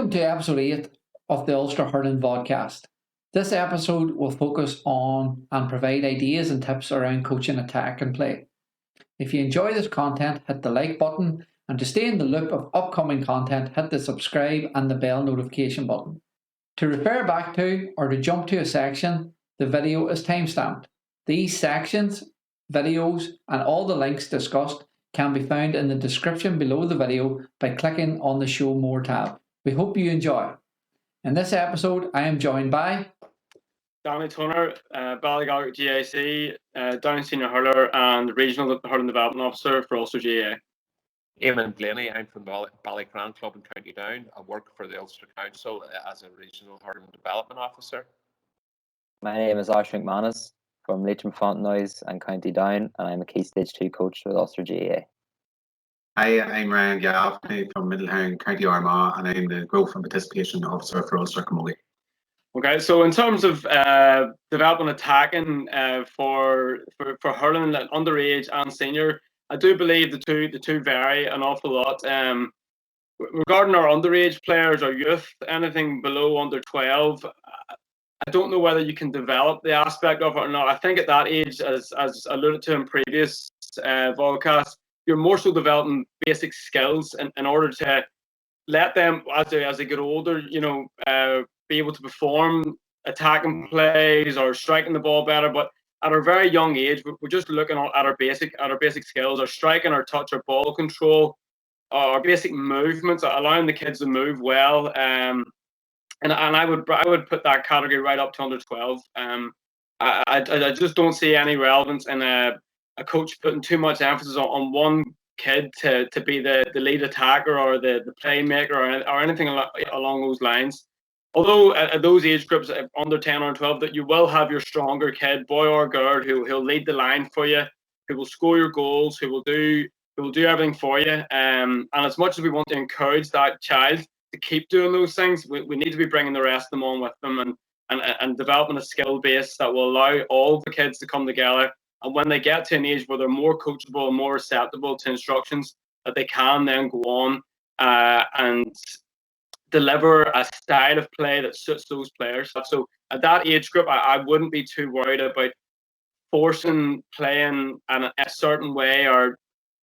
Welcome to episode 8 of the Ulster Hurling podcast. This episode will focus on and provide ideas and tips around coaching attack and play. If you enjoy this content, hit the like button, and to stay in the loop of upcoming content, hit the subscribe and the bell notification button. To refer back to or to jump to a section, the video is timestamped. These sections, videos, and all the links discussed can be found in the description below the video by clicking on the Show More tab. We hope you enjoy. In this episode, I am joined by Danny Turner, Ballygallock GAC, Down Senior Hurler and Regional Hurling Development Officer for Ulster GAA. Eamon Blaney, I'm from Ballycran Club in County Down. I work for the Ulster Council as a Regional Hurling Development Officer. My name is Aisling McManus from Leitrim Fontenoys and County Down, and I'm a Key Stage 2 coach with Ulster GAA. Hi, I'm Ryan Gaffney from Middletown, County Armagh, and I'm the Growth and Participation Officer for Ulster Camogie. Okay, so in terms of development attacking for hurling like underage and senior, I do believe the two vary an awful lot. Regarding our underage players or youth, anything below under 12, I don't know whether you can develop the aspect of it or not. I think at that age, as alluded to in previous podcasts, you're more so developing basic skills in order to let them, as they get older, be able to perform attacking plays or striking the ball better. But at a very young age, we're just looking at our basic skills, our striking, our touch, our ball control, our basic movements, allowing the kids to move well. And I would put that category right up to under 12. I just don't see any relevance in a coach putting too much emphasis on one kid to be the lead attacker or the playmaker or anything along those lines. Although at those age groups under 10 or 12, that you will have your stronger kid, boy or girl, who'll lead the line for you, who will score your goals, who will do everything for you. And as much as we want to encourage that child to keep doing those things, we need to be bringing the rest of them on with them and developing a skill base that will allow all the kids to come together. And when they get to an age where they're more coachable and more receptive to instructions, that they can then go on and deliver a style of play that suits those players. So at that age group, I wouldn't be too worried about forcing playing in a certain way or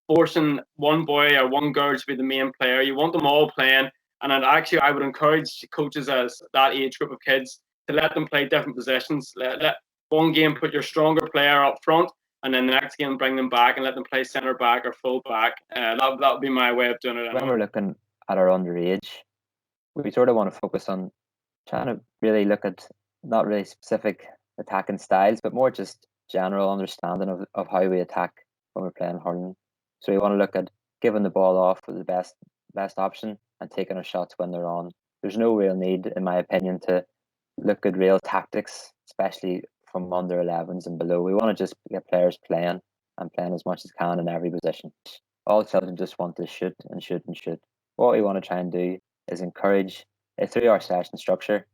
forcing one boy or one girl to be the main player. You want them all playing. And I would encourage coaches as that age group of kids to let them play different positions. Let one game put your stronger player up front, and then the next game bring them back and let them play centre back or full back. That would be my way of doing it. When we're looking at our underage, we sort of want to focus on trying to really look at not really specific attacking styles, but more just general understanding of how we attack when we're playing hurling. So we want to look at giving the ball off with the best option and taking our shots when they're on. There's no real need, in my opinion, to look at real tactics, especially from under 11s and below. We want to just get players playing and playing as much as can in every position. All children just want to shoot and shoot and shoot. What we want to try and do is encourage through our session structure.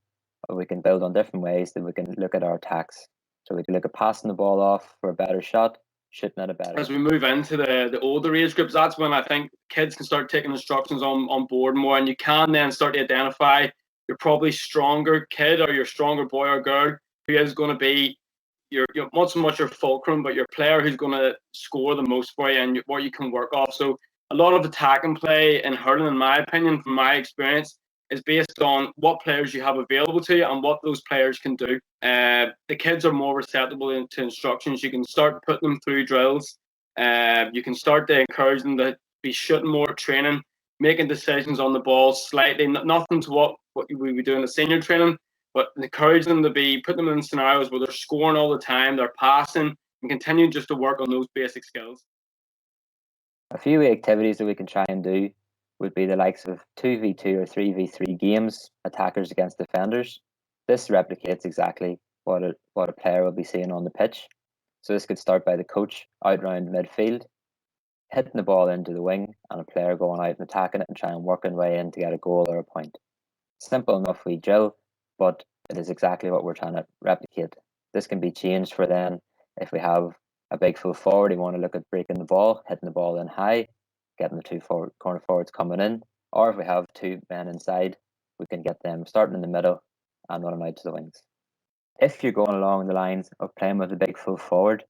We can build on different ways that we can look at our attacks. So we can look at passing the ball off for a better shot, shooting at a better. As we move into the older age groups, that's when I think kids can start taking instructions on board more, and you can then start to identify your probably stronger kid or your stronger boy or girl who is going to be your not so much your fulcrum, but your player who's going to score the most for you and what you can work off. So a lot of attack and play in hurling, in my opinion, from my experience, is based on what players you have available to you and what those players can do. The kids are more receptive to instructions. You can start putting them through drills. You can start to encourage them to be shooting more at training, making decisions on the ball slightly, nothing to what we would do in the senior training, but encourage them to be, put them in scenarios where they're scoring all the time, they're passing, and continuing just to work on those basic skills. A few activities that we can try and do would be the likes of 2v2 or 3v3 games, attackers against defenders. This replicates exactly what a player will be seeing on the pitch. So this could start by the coach out round midfield, hitting the ball into the wing, and a player going out and attacking it and trying and working way in to get a goal or a point. Simple enough we drill, but it is exactly what we're trying to replicate. This can be changed for then if we have a big full forward, you want to look at breaking the ball, hitting the ball in high, getting the two corner forwards coming in, or if we have two men inside, we can get them starting in the middle and running out to the wings. If you're going along the lines of playing with a big full forward,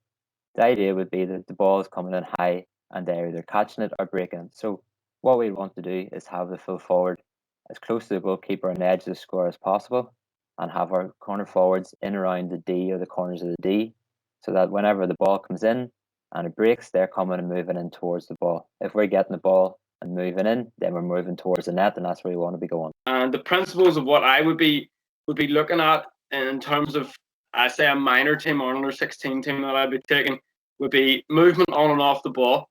the idea would be that the ball is coming in high and they're either catching it or breaking it. So what we want to do is have the full forward as close to the goalkeeper and the edge of the score as possible, and have our corner forwards in around the D or the corners of the D, so that whenever the ball comes in and it breaks, they're coming and moving in towards the ball. If we're getting the ball and moving in, then we're moving towards the net, and that's where we want to be going. And the principles of what I would be looking at in terms of, I say, a minor team or under 16 team that I'd be taking would be movement on and off the ball,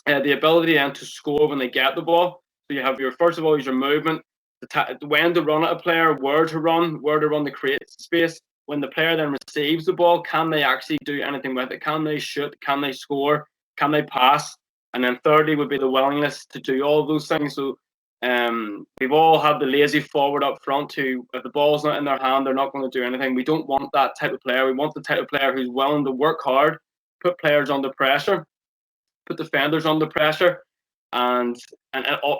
the ability then to score when they get the ball. So you have your, first of all, is your movement, when to run at a player, where to run to create space. When the player then receives the ball, can they actually do anything with it? Can they shoot? Can they score? Can they pass? And then thirdly would be the willingness to do all of those things. So we've all had the lazy forward up front who, if the ball's not in their hand, they're not going to do anything. We don't want that type of player. We want the type of player who's willing to work hard, put players under pressure, put defenders under pressure, and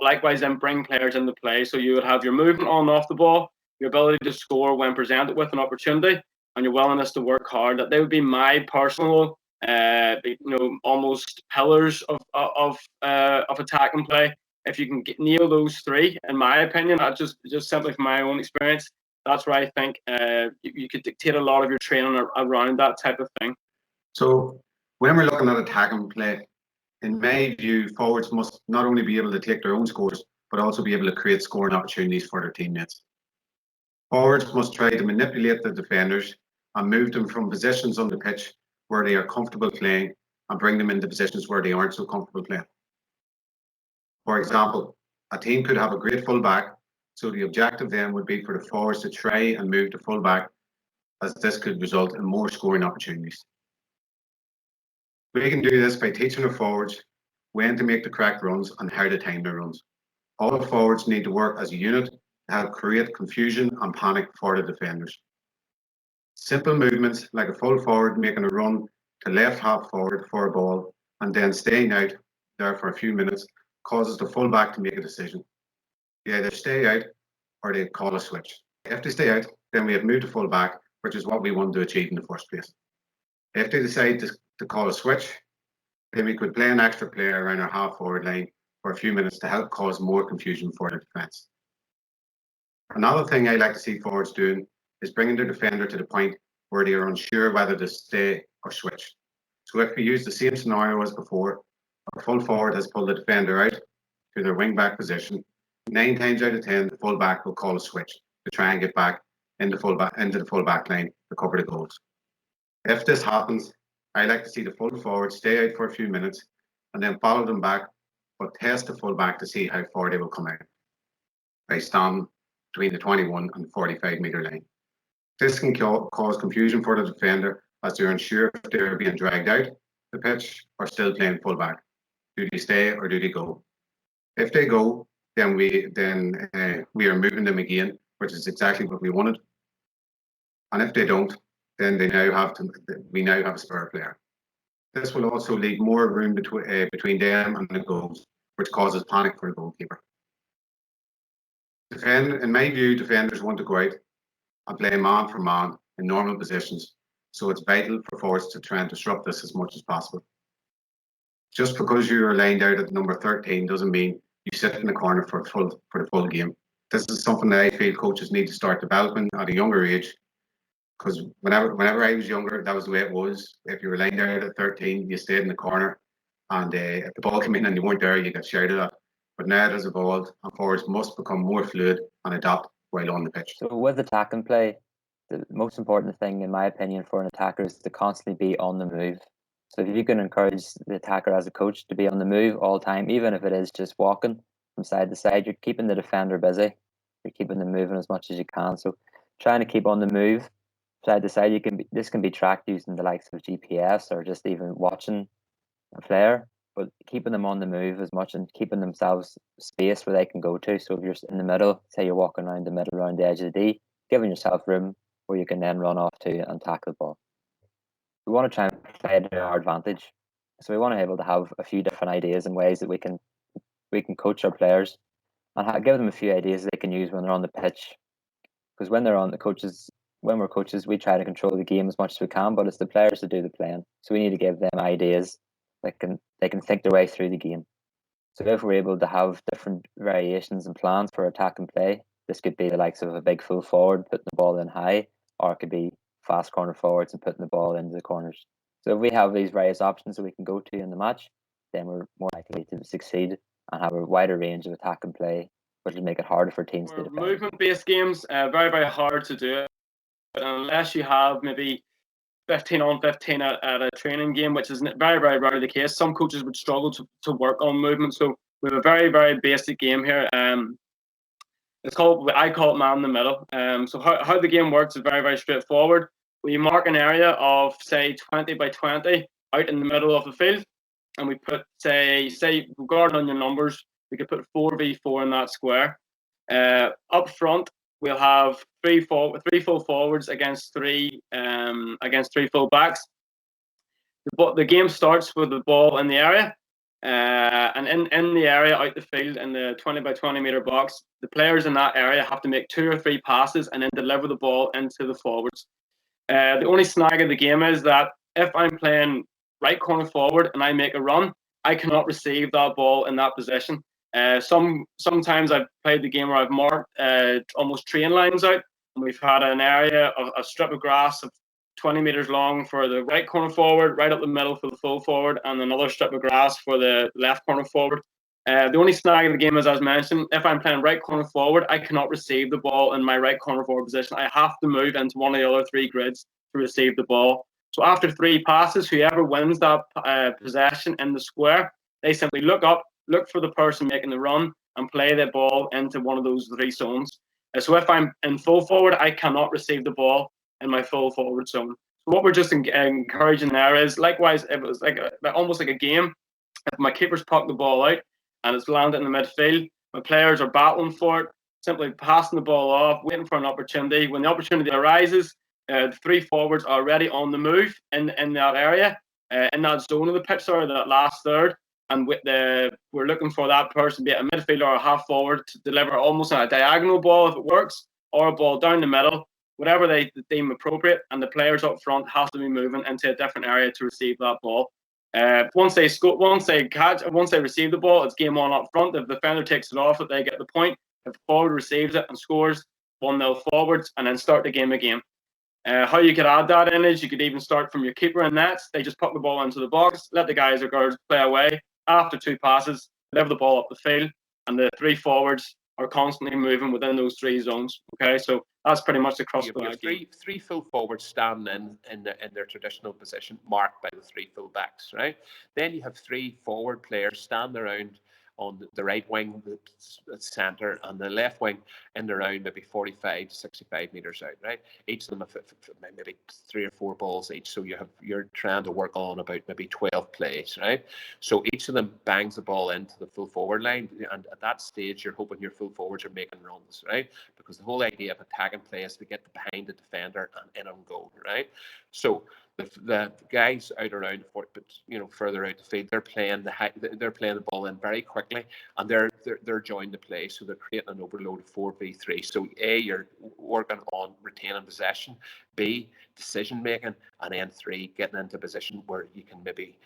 likewise then bring players into play. So you would have your movement on and off the ball, your ability to score when presented with an opportunity, and your willingness to work hard. That they would be my personal, almost pillars of attacking play. If you can nail those three, in my opinion, that's just simply from my own experience, that's where I think you could dictate a lot of your training around that type of thing. So when we're looking at attacking play, in my view, forwards must not only be able to take their own scores, but also be able to create scoring opportunities for their teammates. Forwards must try to manipulate the defenders and move them from positions on the pitch where they are comfortable playing and bring them into positions where they aren't so comfortable playing. For example, a team could have a great fullback, so the objective then would be for the forwards to try and move the fullback, as this could result in more scoring opportunities. We can do this by teaching the forwards when to make the correct runs and how to time their runs. All the forwards need to work as a unit to help create confusion and panic for the defenders. Simple movements like a full forward making a run to left half forward for a ball and then staying out there for a few minutes causes the fullback to make a decision. They either stay out or they call a switch. If they stay out, then we have moved the fullback, which is what we want to achieve in the first place. If they decide to call a switch, then we could play an extra player around our half forward line for a few minutes to help cause more confusion for the defence. Another thing I like to see forwards doing is bringing the defender to the point where they are unsure whether to stay or switch. So if we use the same scenario as before, a full forward has pulled the defender out to their wing back position, 9 times out of 10 the full back will call a switch to try and get back into the full back line to cover the goals. If this happens, I like to see the full forward stay out for a few minutes and then follow them back, but test the full back to see how far they will come out by standing between the 21 and 45 metre line. This can cause confusion for the defender as they're unsure if they're being dragged out the pitch or still playing full back. Do they stay or do they go? If they go, then we are moving them again, which is exactly what we wanted. And if they don't, then we now have a spare player. This will also leave more room between them and the goals, which causes panic for the goalkeeper. In my view, defenders want to go out and play man for man in normal positions, so it's vital for forwards to try and disrupt this as much as possible. Just because you are lined out at number 13 doesn't mean you sit in the corner for the full game. This is something that I feel coaches need to start developing at a younger age, because whenever I was younger, that was the way it was. If you were lined out at 13, you stayed in the corner, and if the ball came in and you weren't there, you got shouted at. But now it has evolved, and forwards must become more fluid and adapt while on the pitch. So with attacking play, the most important thing, in my opinion, for an attacker is to constantly be on the move. So if you can encourage the attacker as a coach to be on the move all the time, even if it is just walking from side to side, you're keeping the defender busy. You're keeping them moving as much as you can. So trying to keep on the move side to side, this can be tracked using the likes of GPS or just even watching a player, but keeping them on the move as much and keeping themselves space where they can go to. So if you're in the middle, say you're walking around the middle, around the edge of the D, giving yourself room where you can then run off to and tackle the ball. We want to try and play to our advantage. So we want to be able to have a few different ideas and ways that we can coach our players and give them a few ideas they can use when they're on the pitch. Because when we're coaches, we try to control the game as much as we can, but it's the players that do the playing. So we need to give them ideas that they can think their way through the game. So if we're able to have different variations and plans for attack and play, this could be the likes of a big full forward putting the ball in high, or it could be fast corner forwards and putting the ball into the corners. So if we have these various options that we can go to in the match, then we're more likely to succeed and have a wider range of attack and play, which will make it harder for teams to defend. Movement-based games, very, very hard to do it. But unless you have maybe 15 on 15 at a training game, which is very, very rarely the case, some coaches would struggle to work on movement. So we have a very, very basic game here. I call it man in the middle. So how the game works is very, very straightforward. We mark an area of, say, 20 by 20 out in the middle of the field, and we put, say regarding on your numbers, we could put 4v4 in that square. Up front, we'll have three full forwards against three full backs. The game starts with the ball in the area, and in the area out the field in the 20 by 20 meter box, the players in that area have to make 2 or 3 passes and then deliver the ball into the forwards. The only snag of the game is that if I'm playing right corner forward and I make a run, I cannot receive that ball in that position. Sometimes I've played the game where I've marked almost train lines out, and we've had an area of a strip of grass of 20 meters long for the right corner forward, right up the middle for the full forward, and another strip of grass for the left corner forward. The only snag of the game is, as mentioned, if I'm playing right corner forward, I cannot receive the ball in my right corner forward position. I have to move into one of the other 3 grids to receive the ball. So after 3 passes, whoever wins that possession in the square, they simply look up, look for the person making the run, and play the ball into one of those 3 zones. So if I'm in full forward, I cannot receive the ball in my full forward zone. So what we're just encouraging there is, likewise, if it was almost like a game, if my keeper's pucked the ball out and it's landed in the midfield, my players are battling for it, simply passing the ball off, waiting for an opportunity. When the opportunity arises, the 3 forwards are already on the move in that area, in that zone of the pitch, or that last third. And we're looking for that person, be it a midfielder or a half forward, to deliver almost a diagonal ball if it works, or a ball down the middle, whatever they deem appropriate. And the players up front have to be moving into a different area to receive that ball. Once they receive the ball, it's game on up front. If the defender takes it off, they get the point. If the forward receives it and scores, 1-0 forwards, and then start the game again. How you could add that in is you could even start from your keeper and nets. They just put the ball into the box, let the guys or girls play away. After 2 passes, deliver the ball up the field, and the 3 forwards are constantly moving within those 3 zones. Okay, so that's pretty much the cross. You have 3 full forwards standing in their traditional position, marked by the 3 full backs, right? Then you have 3 forward players standing around on the right wing, the centre, and the left wing in around maybe 45 to 65 metres out, right? Each of them have maybe 3 or 4 balls each, so you're trying to work on about maybe 12 plays, right? So each of them bangs the ball into the full forward line, and at that stage, you're hoping your full forwards are making runs, right? Because the whole idea of attacking play is to get behind the defender and in on goal, right? So the guys out around, but further out the field, they're playing the ball in very quickly, and they're joining the play, so they're creating an overload of 4v3. So A, you're working on retaining possession, B, decision making, and then 3, getting into position where you can maybe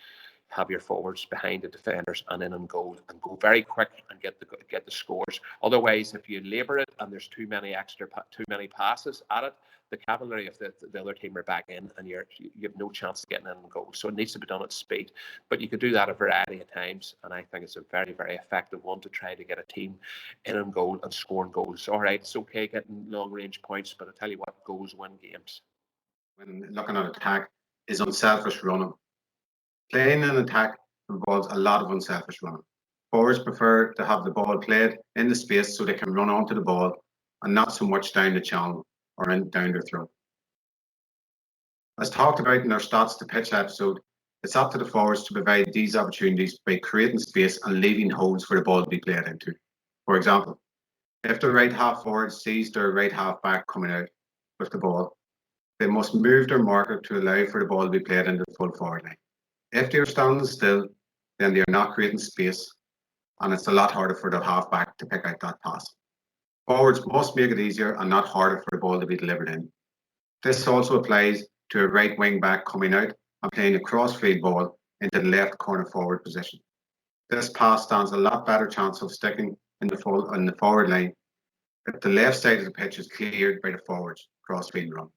have your forwards behind the defenders and in on goal, and go very quick and get the scores. Otherwise, if you labour it and there's too many passes at it, the cavalry of the other team are back in, and you have no chance of getting in on goal. So it needs to be done at speed. But you could do that a variety of times, and I think it's a very, very effective one to try to get a team in on goal and scoring goals. All right, it's okay getting long range points, but I tell you what, goals win games. When looking at attack, is unselfish running. Playing an attack involves a lot of unselfish running. Forwards prefer to have the ball played in the space so they can run onto the ball and not so much down the channel or down their throat. As talked about in our stats to pitch episode, it's up to the forwards to provide these opportunities by creating space and leaving holes for the ball to be played into. For example, if the right half forward sees their right half back coming out with the ball, they must move their marker to allow for the ball to be played into the full forward line. If they are standing still, then they are not creating space and it's a lot harder for the halfback to pick out that pass. Forwards must make it easier and not harder for the ball to be delivered in. This also applies to a right wing back coming out and playing a crossfield ball into the left corner forward position. This pass stands a lot better chance of sticking in the forward line if the left side of the pitch is cleared by the forwards crossfield run.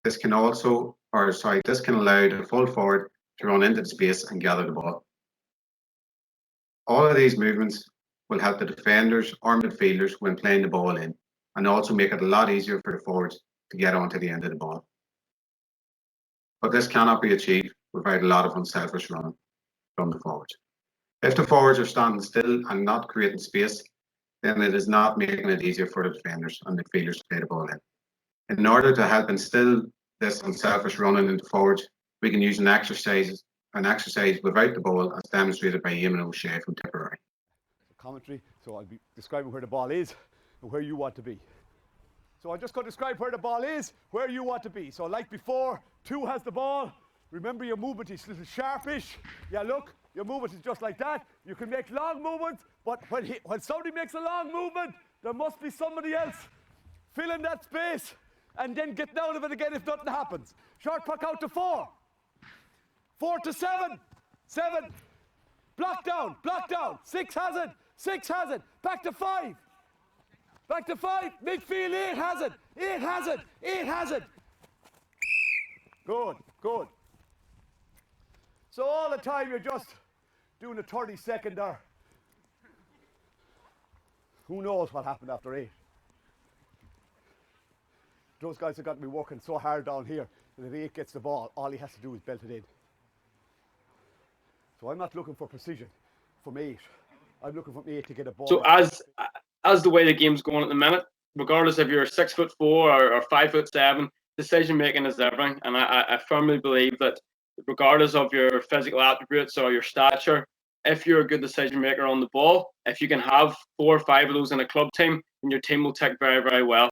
This can allow the full forward to run into the space and gather the ball. All of these movements will help the defenders or midfielders when playing the ball in, and also make it a lot easier for the forwards to get onto the end of the ball. But this cannot be achieved without a lot of unselfish running from the forwards. If the forwards are standing still and not creating space, then it is not making it easier for the defenders and midfielders to play the ball in. In order to help instill this unselfish running into forwards, we can use an exercise without the ball, as demonstrated by Eamon O'Shea from Tipperary. Commentary, so I'll be describing where the ball is and where you want to be. So I'm just going to describe where the ball is, where you want to be. So like before, 2 has the ball. Remember, your movement is a little sharpish. Yeah, look, your movement is just like that. You can make long movements, but when somebody makes a long movement, there must be somebody else filling that space and then getting out of it again if nothing happens. Short puck out to 4. 4 to 7. 7. Block down. 6 has it. 6 has it. Back to 5. Back to 5. Midfield, 8 has it. 8 has it. 8 has it. Good. So all the time you're just doing a 30-second there. Who knows what happened after 8? Those guys have got to be working so hard down here, and if 8 gets the ball, all he has to do is belt it in. So I'm not looking for precision from 8. I'm looking from 8 to get a ball. So as the way the game's going at the minute, regardless if you're 6'4" or 5'7", decision making is everything. And I firmly believe that regardless of your physical attributes or your stature, if you're a good decision maker on the ball, if you can have 4 or 5 of those in a club team, then your team will tick very, very well.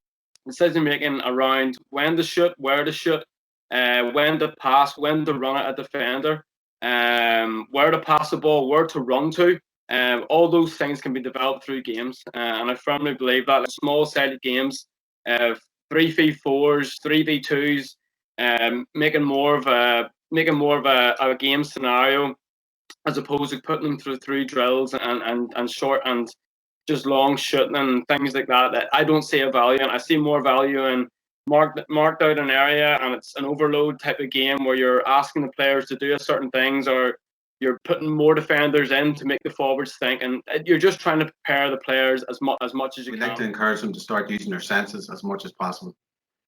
Decision making around when to shoot, where to shoot, when to pass, when to run at a defender, where to pass the ball, where to run to. All those things can be developed through games, and I firmly believe that in small-sided games, 3v4s, 3v2s, making more of a game scenario, as opposed to putting them through drills and short and just long shooting and things like that. I don't see a value, and I see more value in marked out an area, and it's an overload type of game where you're asking the players to do certain things, or you're putting more defenders in to make the forwards think, and you're just trying to prepare the players as much as you can. We like to encourage them to start using their senses as much as possible.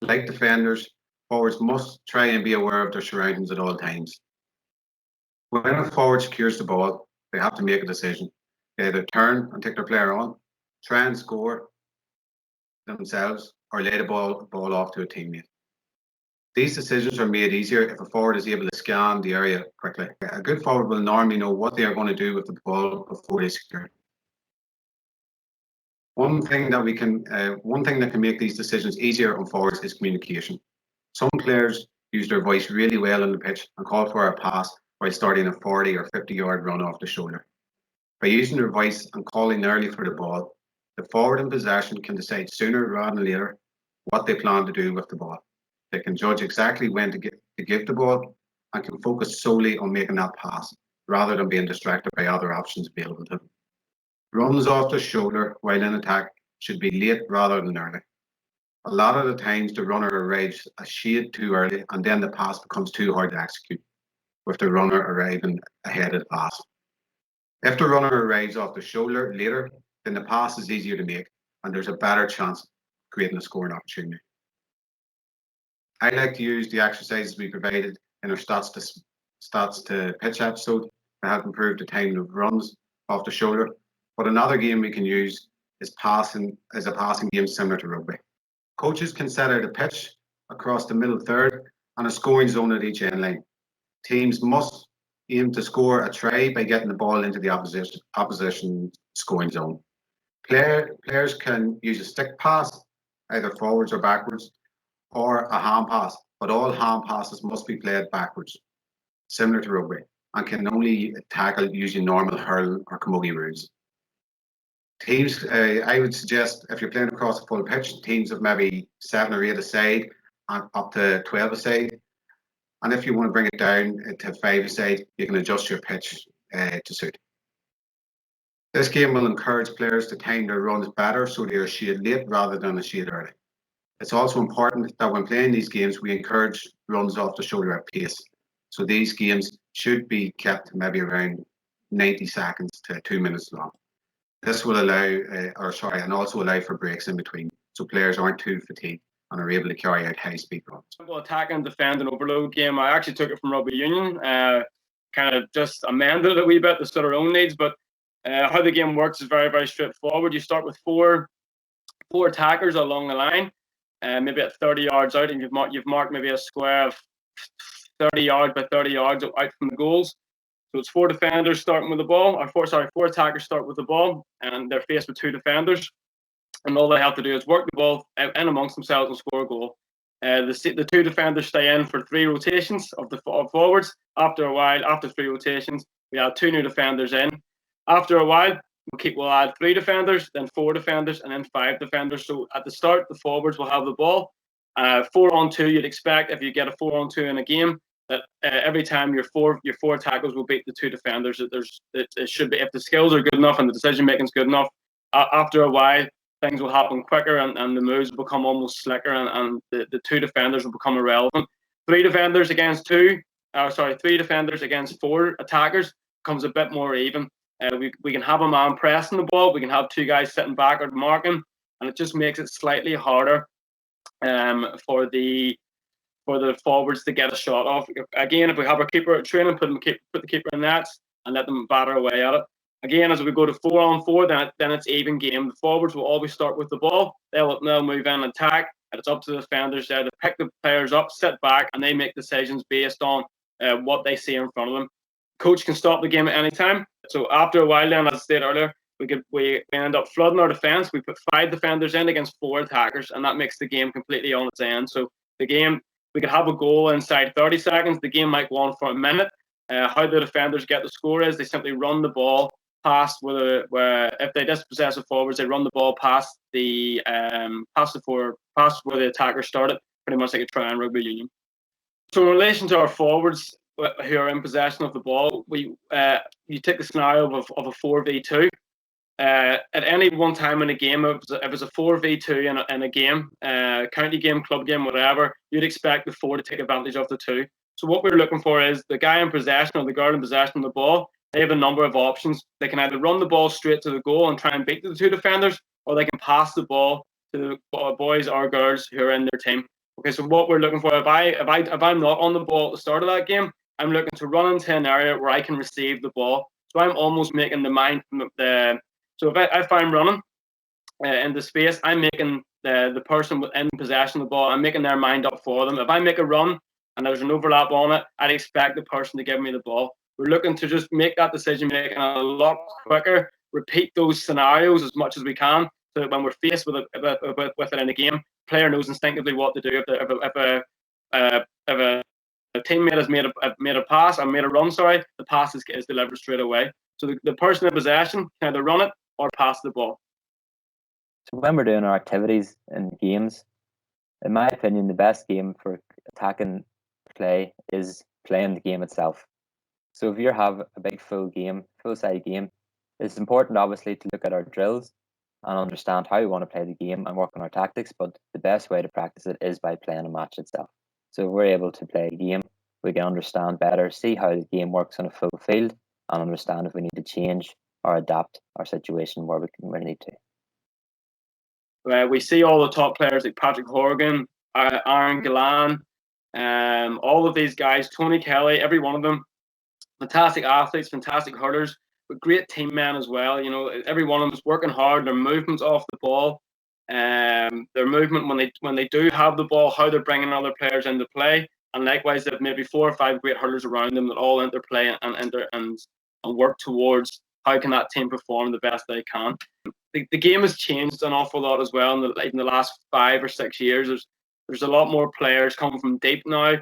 Like defenders, forwards must try and be aware of their surroundings at all times. When a forward secures the ball, they have to make a decision. They either turn and take their player on, try and score themselves, or lay the ball off to a teammate. These decisions are made easier if a forward is able to scan the area quickly. A good forward will normally know what they are going to do with the ball before they secure it. One thing that can make these decisions easier on forwards is communication. Some players use their voice really well on the pitch and call for a pass while starting a 40 or 50-yard run off the shoulder. By using their voice and calling early for the ball, the forward in possession can decide sooner rather than later what they plan to do with the ball. They can judge exactly when to give the ball and can focus solely on making that pass rather than being distracted by other options available to them. Runs off the shoulder while in attack should be late rather than early. A lot of the times the runner arrives a shade too early, and then the pass becomes too hard to execute, with the runner arriving ahead of the pass. If the runner arrives off the shoulder later, then the pass is easier to make, and there's a better chance of creating a scoring opportunity. I like to use the exercises we provided in our stats to pitch episode to help improve the timing of runs off the shoulder. But another game we can use is a passing game similar to rugby. Coaches can set out a pitch across the middle third and a scoring zone at each end line. Teams must aim to score a try by getting the ball into the opposition scoring zone. Players can use a stick pass, either forwards or backwards, or a hand pass, but all hand passes must be played backwards, similar to rugby. and can only tackle using normal hurl or camogie rules. Teams, I would suggest if you're playing across the full pitch, teams of maybe 7 or 8 a side, and up to 12 a side. And if you want to bring it down to 5 a side, you can adjust your pitch to suit. This game will encourage players to time their runs better so they are shade late rather than a shade early. It's also important that when playing these games, we encourage runs off the shoulder at pace. So these games should be kept maybe around 90 seconds to 2 minutes long. This will allow, and also allow for breaks in between, so players aren't too fatigued and are able to carry out high-speed runs. Attack and defend and overload game. I actually took it from rugby union, kind of just amended it a wee bit to suit our own needs. But how the game works is very, very straightforward. You start with four attackers along the line, maybe at 30 yards out, and you've marked maybe a square of 30 yards by 30 yards out from the goals. So it's 4 defenders starting with the ball, or 4 attackers start with the ball, and they're faced with 2 defenders. And all they have to do is work the ball in amongst themselves and score a goal. The 2 defenders stay in for 3 rotations of forwards. After a while, after 3 rotations, we add 2 new defenders in. After a while, we'll add 3 defenders, then 4 defenders, and then 5 defenders. So at the start, the forwards will have the ball. 4-on-2, you'd expect if you get a 4-on-2 in a game, that every time your four tackles will beat the 2 defenders. It should be, if the skills are good enough and the decision making is good enough. After a while, things will happen quicker and the moves will become almost slicker, and the 2 defenders will become irrelevant. 3 defenders against 3 defenders against 4 attackers becomes a bit more even. We can have a man pressing the ball. We can have 2 guys sitting back or marking, and it just makes it slightly harder for the forwards to get a shot off. Again, if we have our keeper at training, put the keeper in nets and let them batter away at it. Again, as we go to 4-on-4, then it's even game. The forwards will always start with the ball. They'll move in and attack, and it's up to the defenders there to pick the players up, sit back, and they make decisions based on what they see in front of them. Coach can stop the game at any time. So after a while, then, as I said earlier, we end up flooding our defence. We put 5 defenders in against 4 attackers, and that makes the game completely on its end. So the game, we could have a goal inside 30 seconds. The game might go on for a minute. How the defenders get the score is they simply run the ball past where if they dispossess the forwards, they run the ball past where the attacker started, pretty much like a try in rugby union. So in relation to our forwards who are in possession of the ball, you take the scenario of a 4v2. At any one time in a game, if it's a 4v2 in a game, county game, club game, whatever, you'd expect the 4 to take advantage of the 2. So what we're looking for is the guy in possession or the girl in possession of the ball. They have a number of options. They can either run the ball straight to the goal and try and beat the 2 defenders, or they can pass the ball to the boys or girls who are in their team. Okay, so what we're looking for, if I'm not on the ball at the start of that game, I'm looking to run into an area where I can receive the ball. So I'm almost making so if I'm running into space, I'm making the person in possession of the ball, I'm making their mind up for them. If I make a run and there's an overlap on it, I'd expect the person to give me the ball. We're looking to just make that decision making a lot quicker, repeat those scenarios as much as we can, so that when we're faced with it in a game, the player knows instinctively what to do. If a teammate has made a pass or made a run, the pass is delivered straight away. So the person in possession can either run it or pass the ball. So when we're doing our activities and games, in my opinion, the best game for attacking play is playing the game itself. So if you have a big full-side game, it's important obviously to look at our drills and understand how we want to play the game and work on our tactics, but the best way to practice it is by playing a match itself. So if we're able to play a game, we can understand better, see how the game works on a full field, and understand if we need to change or adapt our situation where we need to. We see all the top players like Patrick Horgan, Aaron Gillan, all of these guys, Tony Kelly, every one of them, fantastic athletes, fantastic hurlers, but great team men as well. You know, every one of them is working hard. Their movements off the ball, their movement when they do have the ball, how they're bringing other players into play, and likewise, they've maybe 4 or 5 great hurlers around them that all interplay and work towards how can that team perform the best they can. The game has changed an awful lot as well in the last 5 or 6 years. There's a lot more players coming from deep now,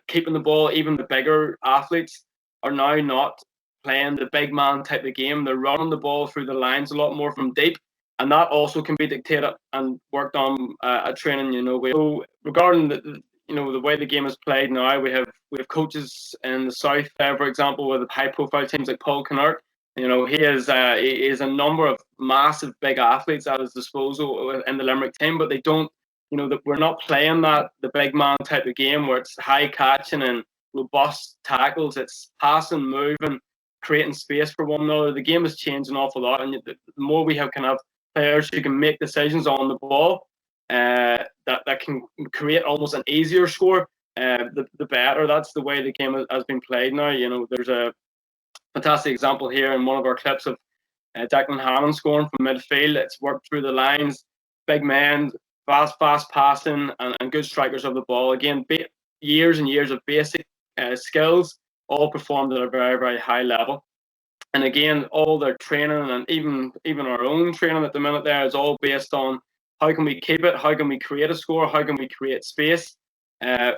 keeping the ball. Even the bigger athletes are now not playing the big man type of game. They're running the ball through the lines a lot more from deep, and that also can be dictated and worked on at training. So regarding the way the game is played now, we have coaches in the south there, for example, with high profile teams like Paul Kennard. He is a number of massive big athletes at his disposal in the Limerick team, but they don't. That we're not playing the big man type of game where it's high catching and robust tackles. It's passing, moving, creating space for one another. The game has changed an awful lot, and the more we have kind of players who can make decisions on the ball, that can create almost an easier score, the better. That's the way the game has been played now. There's a fantastic example here in one of our clips of Declan Hannon scoring from midfield. It's worked through the lines, big men, fast passing, and good strikers of the ball. Again, years and years of basic skills, all performed at a very, very high level. And again, all their training and even our own training at the minute there is all based on how can we keep it, how can we create a score, how can we create space. And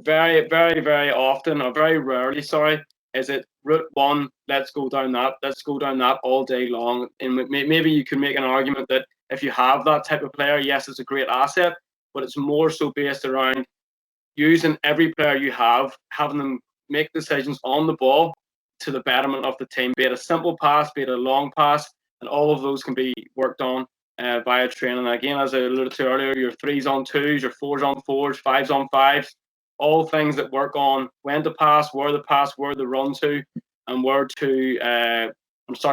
very, very, very often, or very rarely, sorry, is it route one, let's go down that all day long. And maybe you can make an argument that if you have that type of player, yes, it's a great asset, but it's more so based around using every player you have, having them make decisions on the ball to the betterment of the team, be it a simple pass, be it a long pass, and all of those can be worked on via training. And again, as I alluded to earlier, your 3s on 2s, your 4s on 4s, 5s on 5s, all things that work on when to pass, where to run to, and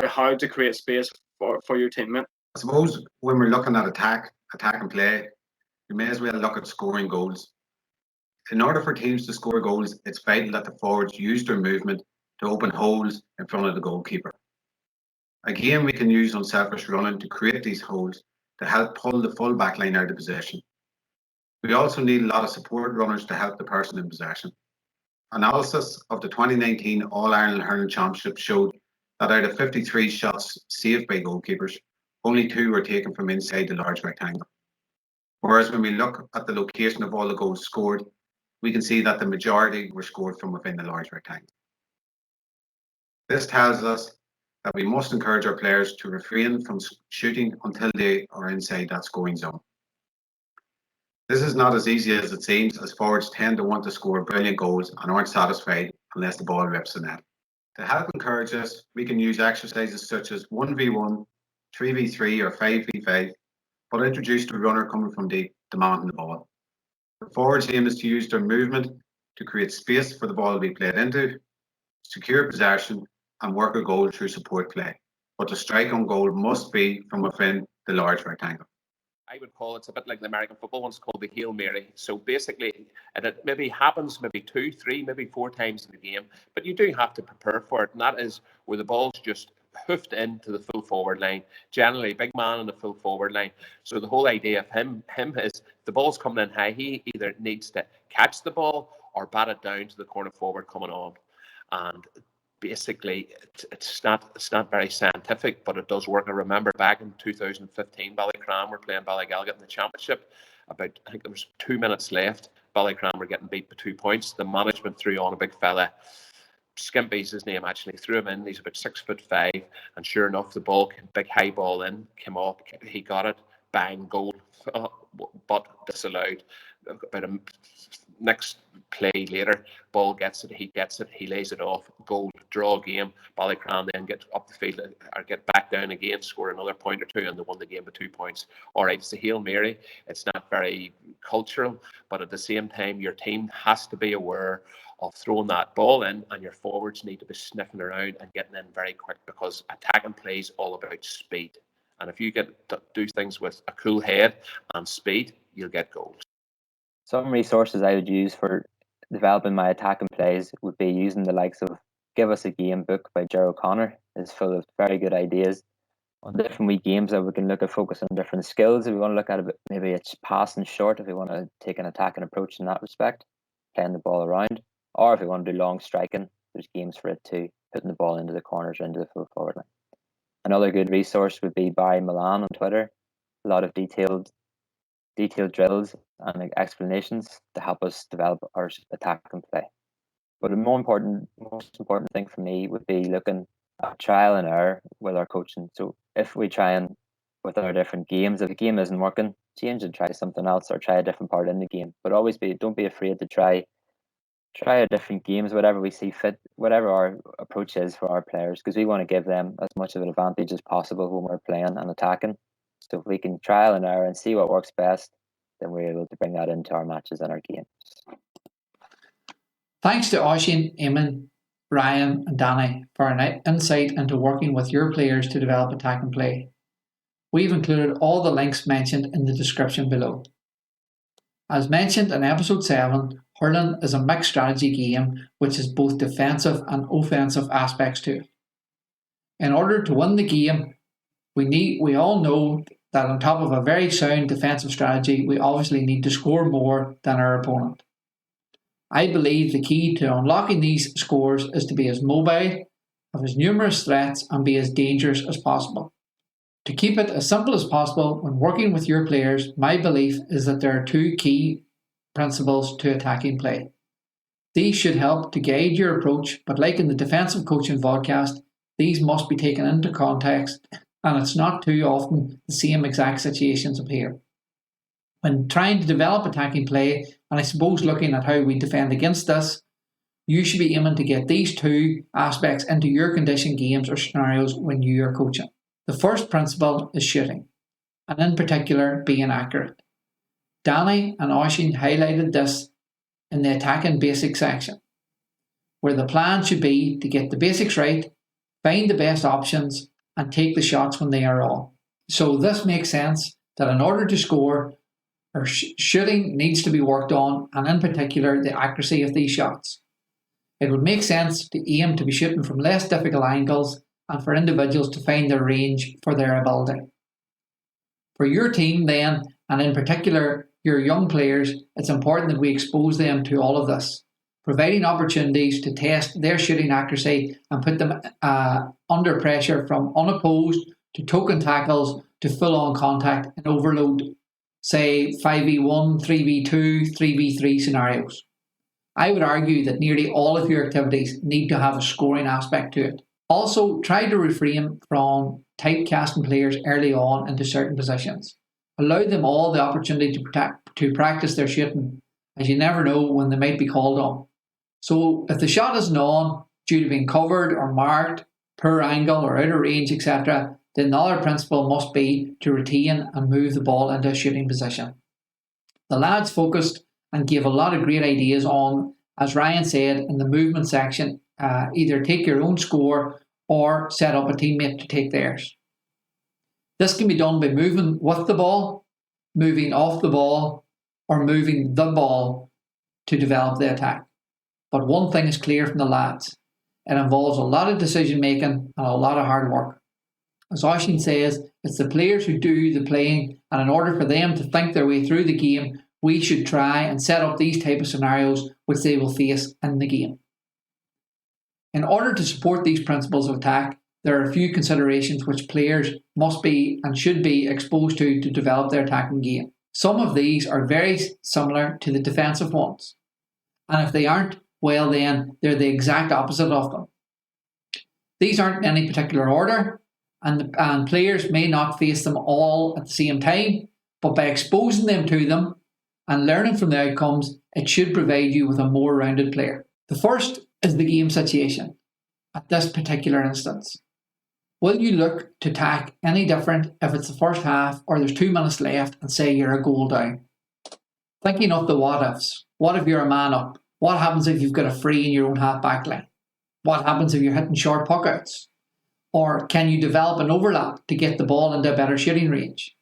how to create space for your teammate. I suppose when we're looking at attack and play, we may as well look at scoring goals. In order for teams to score goals, it's vital that the forwards use their movement to open holes in front of the goalkeeper. Again, we can use unselfish running to create these holes to help pull the full back line out of possession. We also need a lot of support runners to help the person in possession. Analysis of the 2019 All-Ireland Hurling Championship showed that out of 53 shots saved by goalkeepers, only 2 were taken from inside the large rectangle. Whereas when we look at the location of all the goals scored, we can see that the majority were scored from within the large rectangle. This tells us that we must encourage our players to refrain from shooting until they are inside that scoring zone. This is not as easy as it seems, as forwards tend to want to score brilliant goals and aren't satisfied unless the ball rips the net. To help encourage this, we can use exercises such as 1v1, 3v3 or 5v5, but introduce the runner coming from deep, demanding the ball. The forwards' aim is to use their movement to create space for the ball to be played into, secure possession, and work a goal through support play. But the strike on goal must be from within the large rectangle. I would call it's a bit like the American football one's called the Hail Mary. So basically, and it maybe happens maybe 2, 3, maybe 4 times in the game, but you do have to prepare for it. And that is where the ball's just hoofed into the full forward line, generally big man in the full forward line. So the whole idea of him is the ball's coming in high. He either needs to catch the ball or bat it down to the corner forward coming on. And basically, it's not very scientific, but it does work. I remember back in 2015, Ballycran were playing Ballygalget in the championship. I think there was 2 minutes left. Ballycran were getting beat by 2 points. The management threw on a big fella. Skimpy's his name actually, threw him in. He's about 6'5", and sure enough, the ball, big high ball in, came up. He got it, bang, goal, but disallowed. About a next play later, ball gets it, he lays it off, goal, draw game. Ballycran then get up the field or get back down again, score another point or 2, and they won the game by 2 points. All right, it's a Hail Mary. It's not very cultural, but at the same time, your team has to be aware of throwing that ball in, and your forwards need to be sniffing around and getting in very quick, because attacking play is all about speed. And if you do things with a cool head and speed, you'll get goals. Some resources I would use for developing my attacking plays would be using the likes of Give Us a Game book by Ger O'Connor. It's full of very good ideas on different wee games that we can look at, focus on different skills. If we want to look at it, maybe it's passing short, if we want to take an attacking approach in that respect, playing the ball around. Or if we want to do long striking, there's games for it too, putting the ball into the corners or into the full forward line. Another good resource would be Barry Milan on Twitter. A lot of detailed drills and explanations to help us develop our attack and play. But the most important thing for me would be looking at trial and error with our coaching. So if we try and with our different games, if the game isn't working, change and try something else or try a different part in the game. But always don't be afraid to try a different games, whatever we see fit, whatever our approach is for our players, because we want to give them as much of an advantage as possible when we're playing and attacking. So if we can trial and error and see what works best, then we're able to bring that into our matches and our games. Thanks to Oisín, Eamon, Ryan and Danny for an insight into working with your players to develop attack and play. We've included all the links mentioned in the description below. As mentioned in episode 7, hurling is a mixed strategy game which has both defensive and offensive aspects to it. In order to win the game, we all know that on top of a very sound defensive strategy, we obviously need to score more than our opponent. I believe the key to unlocking these scores is to be as mobile, have as numerous threats and be as dangerous as possible. To keep it as simple as possible when working with your players, my belief is that there are 2 key principles to attacking play. These should help to guide your approach, but like in the defensive coaching podcast, these must be taken into context, and it's not too often the same exact situations appear. When trying to develop attacking play, and I suppose looking at how we defend against this, you should be aiming to get these 2 aspects into your condition games or scenarios when you are coaching. The first principle is shooting, and in particular being accurate. Danny and Oisín highlighted this in the attacking basics section, where the plan should be to get the basics right, find the best options, and take the shots when they are on. So this makes sense that in order to score, our shooting needs to be worked on, and in particular the accuracy of these shots. It would make sense to aim to be shooting from less difficult angles and for individuals to find their range for their ability. For your team then, and in particular your young players, it's important that we expose them to all of this, providing opportunities to test their shooting accuracy and put them under pressure from unopposed to token tackles to full-on contact and overload, say 5v1, 3v2, 3v3 scenarios. I would argue that nearly all of your activities need to have a scoring aspect to it. Also, try to refrain from typecasting players early on into certain positions. Allow them all the opportunity to practice their shooting, as you never know when they might be called on. So if the shot isn't on due to being covered or marked, poor angle or out of range, etc., then the other principle must be to retain and move the ball into a shooting position. The lads focused and gave a lot of great ideas on, as Ryan said in the movement section, either take your own score or set up a teammate to take theirs. This can be done by moving with the ball, moving off the ball, or moving the ball to develop the attack. But one thing is clear from the lads. It involves a lot of decision making and a lot of hard work. As Oisín says, it's the players who do the playing, and in order for them to think their way through the game, we should try and set up these type of scenarios which they will face in the game. In order to support these principles of attack, there are a few considerations which players must be and should be exposed to develop their attacking game. Some of these are very similar to the defensive ones, and if they aren't, well then they're the exact opposite of them. These aren't in any particular order, and players may not face them all at the same time, but by exposing them to them and learning from the outcomes, it should provide you with a more rounded player. The first is the game situation at this particular instance. Will you look to attack any different if it's the first half or there's 2 minutes left and say you're a goal down? Thinking of the what ifs. What if you're a man up? What happens if you've got a free in your own half back line? What happens if you're hitting short puck outs? Or can you develop an overlap to get the ball into a better shooting range?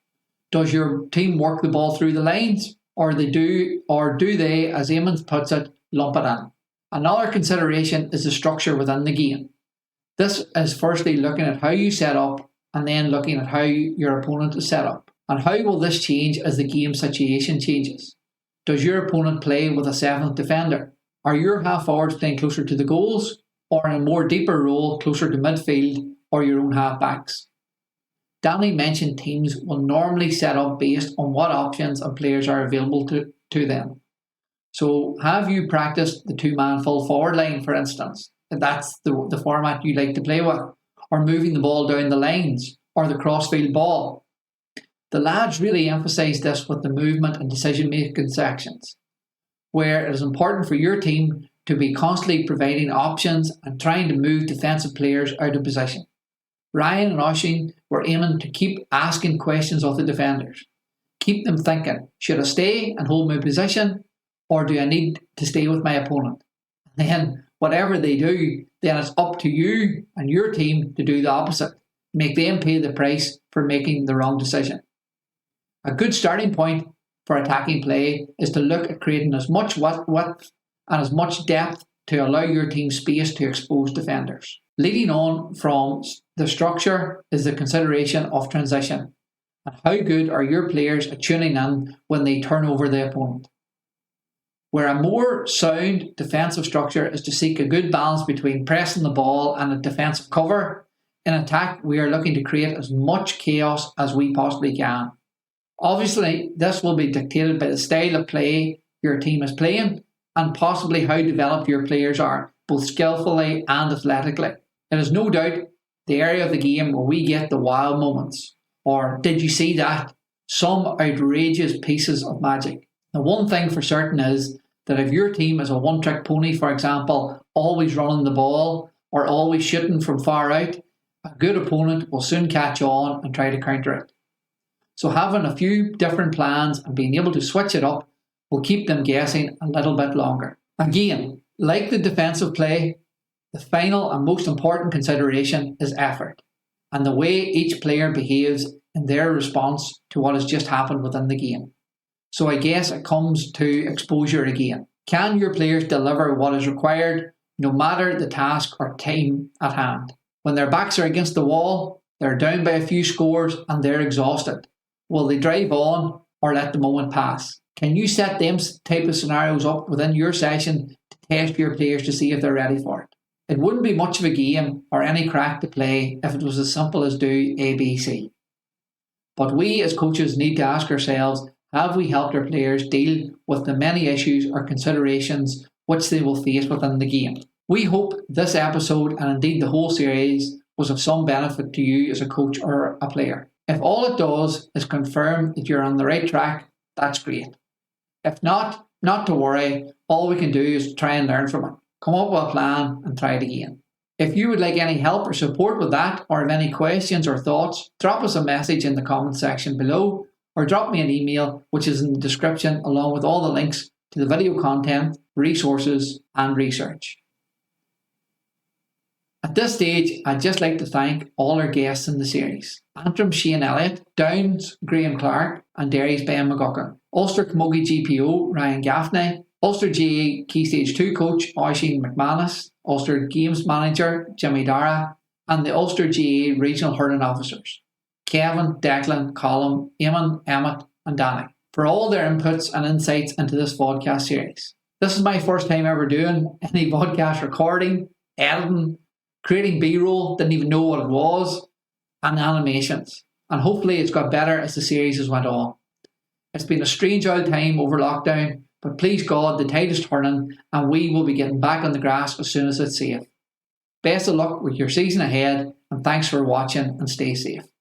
Does your team work the ball through the lines? Or do they, as Eamon puts it, lump it in? Another consideration is the structure within the game. This is firstly looking at how you set up and then looking at how your opponent is set up. And how will this change as the game situation changes? Does your opponent play with a 7th defender? Are your half forwards playing closer to the goals or in a more deeper role closer to midfield or your own half backs? Danny mentioned teams will normally set up based on what options and players are available to them. So have you practiced the two-man full forward line, for instance? If that's the format you like to play with, or moving the ball down the lines, or the crossfield ball. The lads really emphasise this with the movement and decision-making sections, where it is important for your team to be constantly providing options and trying to move defensive players out of position. Ryan and Oisin were aiming to keep asking questions of the defenders. Keep them thinking, should I stay and hold my position, or do I need to stay with my opponent? And then, whatever they do, then it's up to you and your team to do the opposite. Make them pay the price for making the wrong decision. A good starting point for attacking play is to look at creating as much width and as much depth to allow your team space to expose defenders. Leading on from the structure is the consideration of transition and how good are your players at tuning in when they turn over the opponent. Where a more sound defensive structure is to seek a good balance between pressing the ball and a defensive cover, in attack we are looking to create as much chaos as we possibly can. Obviously, this will be dictated by the style of play your team is playing and possibly how developed your players are, both skillfully and athletically. It is no doubt the area of the game where we get the wild moments, or did you see that? Some outrageous pieces of magic. The one thing for certain is that if your team is a one-trick pony, for example, always running the ball or always shooting from far out, a good opponent will soon catch on and try to counter it. So having a few different plans and being able to switch it up will keep them guessing a little bit longer. Again, like the defensive play, the final and most important consideration is effort and the way each player behaves in their response to what has just happened within the game. So I guess it comes to exposure again. Can your players deliver what is required no matter the task or time at hand? When their backs are against the wall, they're down by a few scores and they're exhausted. Will they drive on or let the moment pass? Can you set them type of scenarios up within your session to test your players to see if they're ready for it? It wouldn't be much of a game or any crack to play if it was as simple as do A, B, C. But we as coaches need to ask ourselves, have we helped our players deal with the many issues or considerations which they will face within the game? We hope this episode and indeed the whole series was of some benefit to you as a coach or a player. If all it does is confirm that you're on the right track, that's great. If not to worry, all we can do is try and learn from it. Come up with a plan and try it again. If you would like any help or support with that, or have any questions or thoughts, drop us a message in the comment section below, or drop me an email, which is in the description, along with all the links to the video content, resources, and research. At this stage, I'd just like to thank all our guests in the series. Antrim Shane Elliott, Downs Graham Clark, and Derry's Ben McGuckin. Ulster Camogie GPO Ryan Gaffney, Ulster GA Key Stage 2 coach Oisin McManus, Ulster Games Manager Jimmy Dara, and the Ulster GA Regional Hurling Officers, Kevin, Declan, Colin, Eamon, Emmett, and Danny, for all their inputs and insights into this podcast series. This is my first time ever doing any podcast recording, editing, creating B-roll, didn't even know what it was, and animations. And hopefully it's got better as the series has went on. It's been a strange old time over lockdown, but please God, the tide is turning and we will be getting back on the grass as soon as it's safe. Best of luck with your season ahead, and thanks for watching and stay safe.